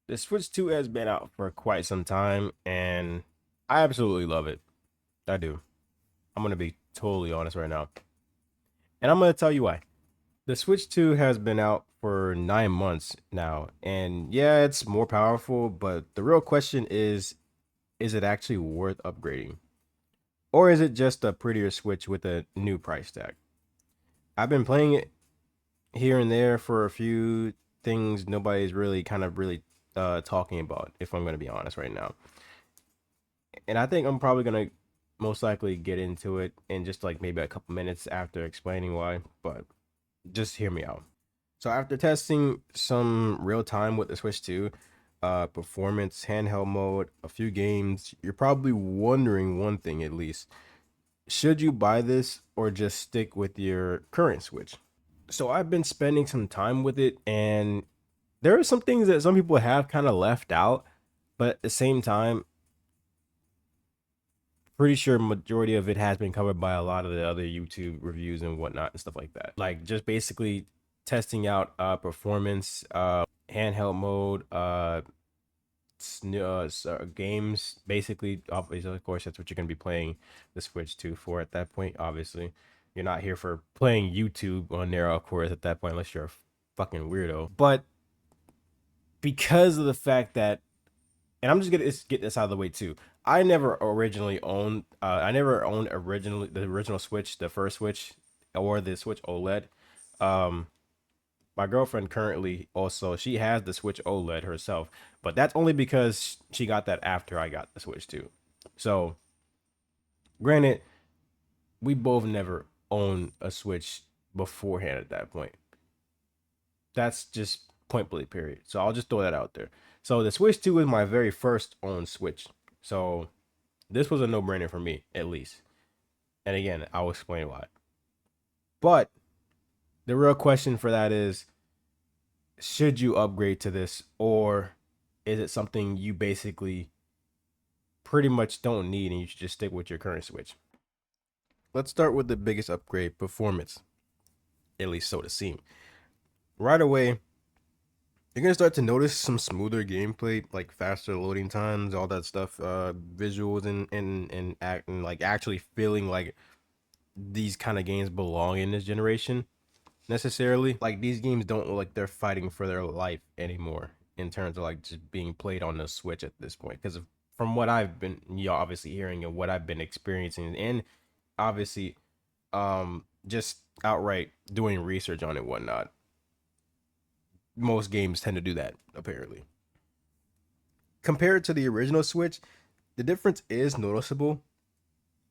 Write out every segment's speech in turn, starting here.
The Switch 2 has been out for quite some time, and I absolutely love it. I do. I'm gonna be totally honest right now, and I'm gonna tell you why. The Switch 2 has been out for 9 months now, and yeah, it's more powerful, but the real question is it actually worth upgrading? Or is it just a prettier Switch with a new price tag? I've been playing it here and there for a few things nobody's really talking about, if I'm gonna be honest right now. And I think I'm probably gonna most likely get into it in just like maybe a couple minutes after explaining why, but just hear me out. So after testing some real time with the Switch 2, performance, handheld mode, a few games, you're probably wondering one thing at least. Should you buy this or just stick with your current Switch? So I've been spending some time with it, and there are some things that some people have kind of left out, but at the same time, pretty sure majority of it has been covered by a lot of the other YouTube reviews and whatnot and stuff like that. Like just basically testing out performance, handheld mode, games. Basically, obviously, of course, that's what you're gonna be playing the Switch 2 for at that point. Obviously, you're not here for playing YouTube on there, of course, at that point, unless you're a fucking weirdo. But because of the fact that, and I'm just gonna get this out of the way too. I never owned originally the original Switch, the first Switch, or the Switch OLED. Um, my girlfriend currently also she has the Switch OLED herself, but that's only because she got that after I got the Switch too. So, granted, we both never owned a Switch beforehand at that point. That's just point blank period. So I'll just throw that out there. So the Switch 2 is my very first owned Switch. So this was a no-brainer for me, at least. And again, I'll explain why. But the real question for that is, should you upgrade to this, or is it something you basically pretty much don't need and you should just stick with your current Switch? Let's start with the biggest upgrade, performance, at least so to seem. Right away, you're gonna start to notice some smoother gameplay, like faster loading times, all that stuff, visuals and act and like actually feeling like these kind of games belong in this generation necessarily. Like these games don't look like they're fighting for their life anymore in terms of like just being played on the Switch at this point. Because from what I've been, obviously hearing and what I've been experiencing, and obviously, just outright doing research on it, whatnot. Most games tend to do that apparently. Compared to the original Switch, the difference is noticeable.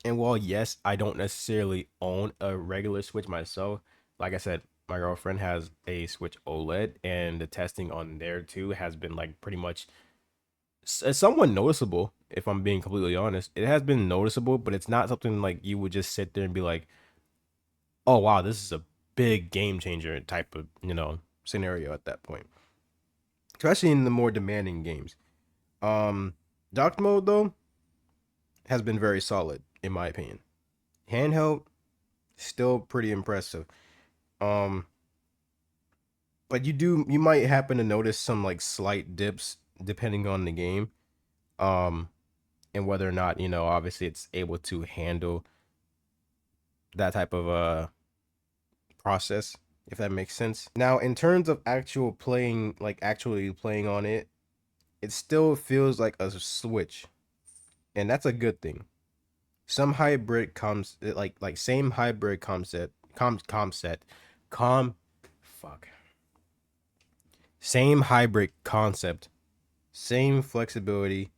And while yes, I don't necessarily own a regular Switch myself, like I said, my girlfriend has a Switch OLED, and the testing on there too has been like pretty much somewhat noticeable. If I'm being completely honest, it has been noticeable, but it's not something like you would just sit there and be like, "Oh wow, this is a big game changer" type of scenario at that point, especially in the more demanding games. Um, Docked mode though has been very solid in my opinion. Handheld still pretty impressive. Um, but you might happen to notice some like slight dips depending on the game. Um, and whether or not, obviously it's able to handle that type of process, if that makes sense. Now, in terms of actual playing, like actually playing on it, it still feels like a Switch, and that's a good thing. Some hybrid comes like same hybrid concept com fuck same hybrid concept, same flexibility,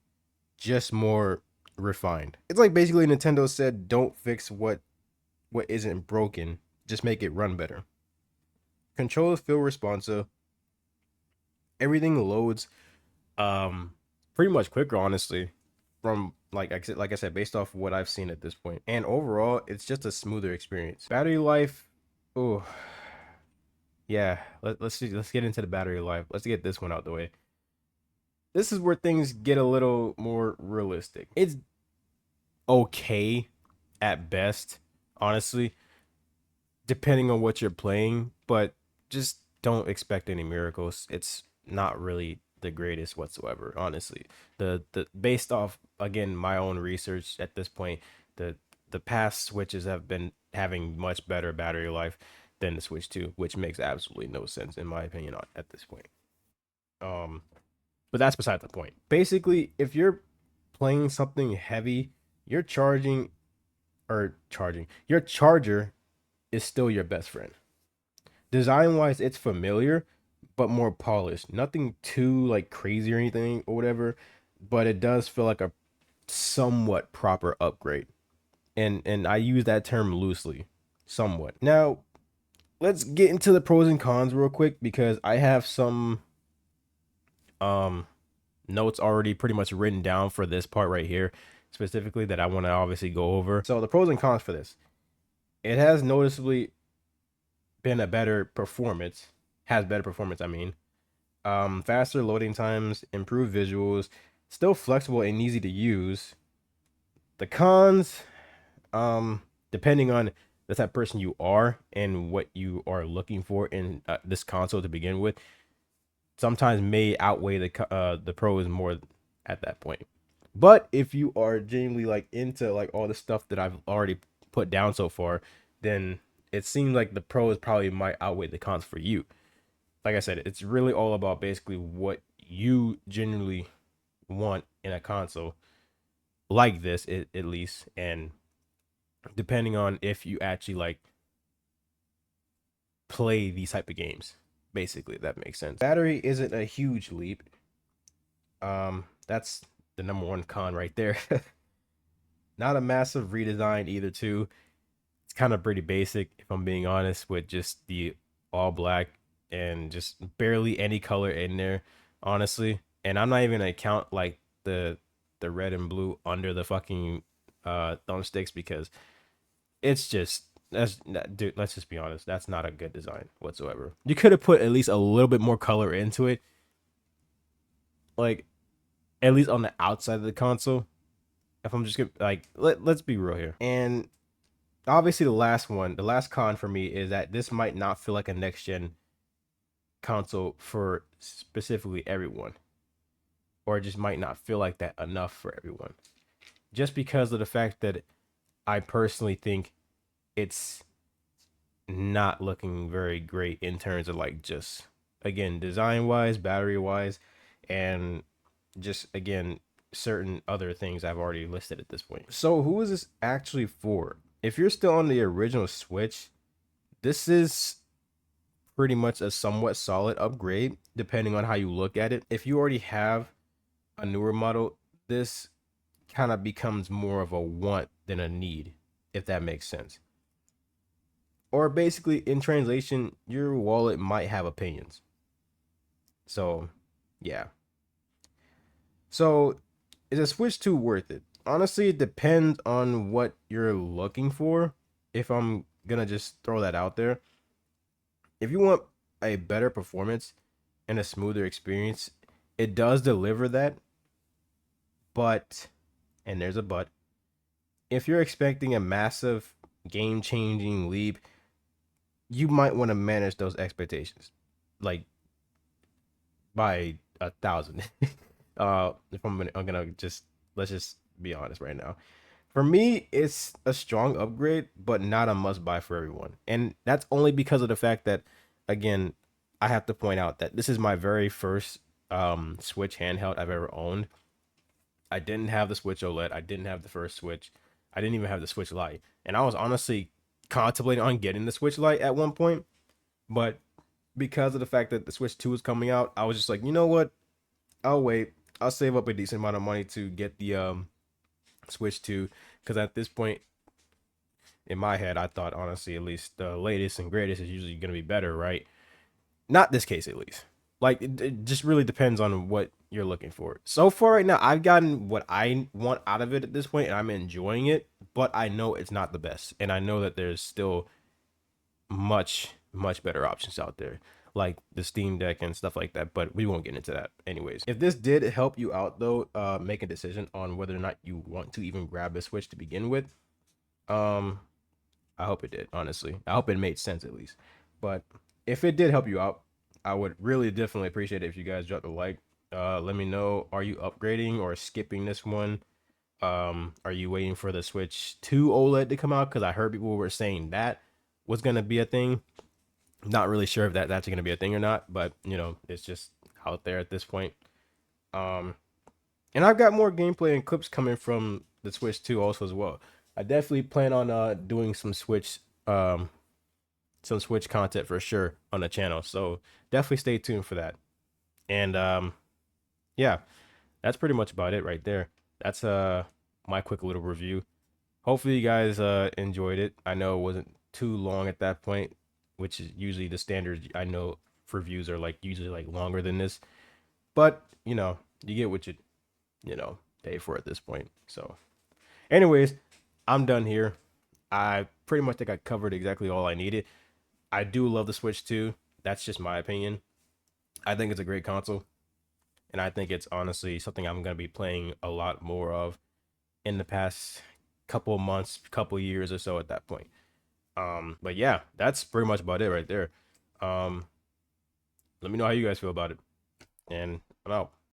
just more refined. It's like basically Nintendo said, don't fix what isn't broken, just make it run better. Controls feel responsive. Everything loads pretty much quicker, honestly. From like I said, based off what I've seen at this point, and overall, it's just a smoother experience. Battery life, oh yeah. Let's see. Let's get into the battery life. Let's get this one out the way. This is where things get a little more realistic. It's okay at best, honestly, depending on what you're playing, but just don't expect any miracles. It's not really the greatest whatsoever. Honestly, the based off again my own research at this point, the the past Switches have been having much better battery life than the Switch 2, which makes absolutely no sense in my opinion at this point. Um, but that's beside the point. Basically, if you're playing something heavy, you're charging or charging your charger is still your best friend. Design wise, it's familiar, but more polished. Nothing too like crazy or anything or whatever, but it does feel like a somewhat proper upgrade. And I use that term loosely, somewhat. Now, let's get into the pros and cons real quick because I have some um notes already pretty much written down for this part right here specifically that I want to obviously go over. So the pros and cons for this. It has noticeably been a better performance, has better performance, I mean. Faster loading times, improved visuals, still flexible and easy to use. The cons, depending on the type of person you are and what you are looking for in this console to begin with, sometimes may outweigh the pros more at that point. But if you are genuinely like into like all the stuff that I've already put down so far, then it seems like the pros probably might outweigh the cons for you. Like I said, it's really all about basically what you genuinely want in a console like this, at least, and depending on if you actually like play these type of games. Basically, if that makes sense. Battery isn't a huge leap. That's the number one con right there. Not a massive redesign either, too. It's kind of pretty basic, if I'm being honest, with just the all black and just barely any color in there, honestly. And I'm not even gonna count like the red and blue under the fucking thumbsticks because it's just dude, let's just be honest, that's not a good design whatsoever. You could have put at least a little bit more color into it, like at least on the outside of the console. If I'm just gonna like let's be real here. And obviously the last con for me is that this might not feel like a next gen console for specifically everyone, or it just might not feel like that enough for everyone, just because of the fact that I personally think it's not looking very great in terms of like just again design wise, battery wise, and just again certain other things I've already listed at this point. So who is this actually for? If you're still on the original Switch, this is pretty much a somewhat solid upgrade depending on how you look at it. If you already have a newer model, this kind of becomes more of a want than a need, if that makes sense. Or basically, in translation, your wallet might have opinions. So, yeah. So, is a Switch 2 worth it? Honestly, it depends on what you're looking for. If I'm gonna just throw that out there, if you want a better performance and a smoother experience, it does deliver that. But, and there's a but, if you're expecting a massive game changing leap, you might want to manage those expectations like by 1,000. If I'm gonna just let's just be honest right now. For me, it's a strong upgrade, but not a must buy for everyone. And that's only because of the fact that, again, I have to point out that this is my very first Switch handheld I've ever owned. I didn't have the Switch OLED. I didn't have the first Switch. I didn't even have the Switch Lite. And I was honestly contemplating on getting the Switch Lite at one point, but because of the fact that the Switch 2 is coming out, I was just like, you know what? I'll wait. I'll save up a decent amount of money to get the Switch 2 because at this point in my head, I thought honestly, at least the latest and greatest is usually going to be better, right? Not this case, at least. Like it just really depends on what you're looking for. So far, right now, I've gotten what I want out of it at this point, and I'm enjoying it. But I know it's not the best, and I know that there's still much better options out there, like the Steam Deck and stuff like that. But we won't get into that, anyways. If this did help you out, though, make a decision on whether or not you want to even grab a Switch to begin with. Um, I hope it did, honestly. I hope it made sense at least. But if it did help you out, I would really definitely appreciate it if you guys dropped a like. Let me know. Are you upgrading or skipping this one? Are you waiting for the Switch 2 OLED to come out? Because I heard people were saying that was gonna be a thing. Not really sure if that's gonna be a thing or not, but it's just out there at this point. Um, and I've got more gameplay and clips coming from the Switch 2 also as well. I definitely plan on doing some Switch content for sure on the channel. So definitely stay tuned for that. And yeah, that's pretty much about it right there. That's my quick little review. Hopefully you guys enjoyed it. I know it wasn't too long at that point, which is usually the standard. I know for views are like usually like longer than this, but you get what you pay for at this point. So, anyways, I'm done here. I pretty much think I covered exactly all I needed. I do love the Switch 2. That's just my opinion. I think it's a great console, and I think it's honestly something I'm gonna be playing a lot more of in the past couple of months, couple of years or so at that point. But yeah, that's pretty much about it right there. Um, Let me know how you guys feel about it, and I'm out.